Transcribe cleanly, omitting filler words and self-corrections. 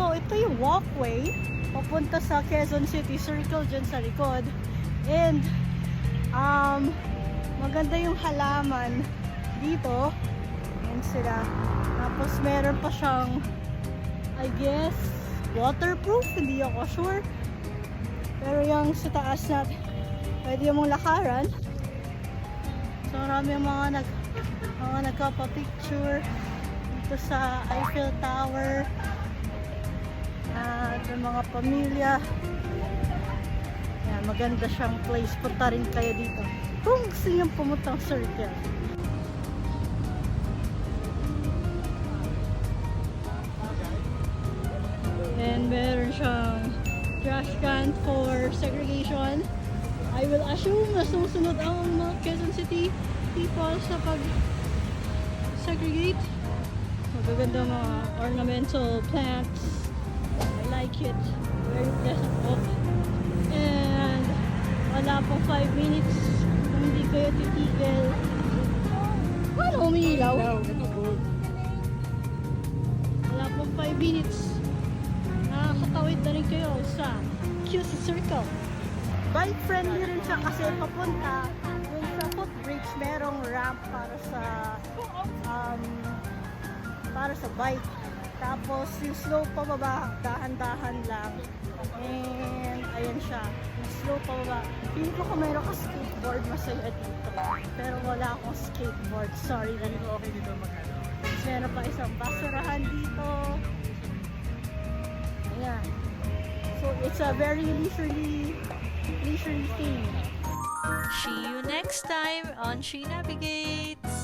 So, ito yung walkway papunta sa Quezon City Circle dyan sa likod. And, maganda yung halaman dito. Ayan sila. Tapos, meron pa siyang, I guess, waterproof. Hindi ako sure. Pero yung sa taas na, pwede mong lakaran. So, marami yung mga nagpapapicture dito sa Eiffel Tower. At yung mga pamilya. Yan, maganda siyang place. Punta rin kayo dito kung gusto niyong pumuntang circle. And meron siyang trash can for segregation. I will assume na susunod ang mga Quezon City people sa pag-segregate. Magaganda mga ornamental plants. I like it. Very pleasant walk. And wala pong 5 minutes kung hindi kayo titigil. Ano umiilaw? Wala pong 5 minutes. Nakakatawid na rin kayo sa QC Circle. Bike friendly rin siya kasi papunta yung sa footbridge merong ramp para sa bike. Tapos yung slope pababa, dahan-dahan lang. And ayan siya, yung slope pababa. Pili ko kung meron ka skateboard, masaya dito. Pero wala akong skateboard, sorry. Okay dito mag-ano. Meron pa isang basurahan dito. Ayan. So it's a very leisurely thing. See you next time on She Navigates!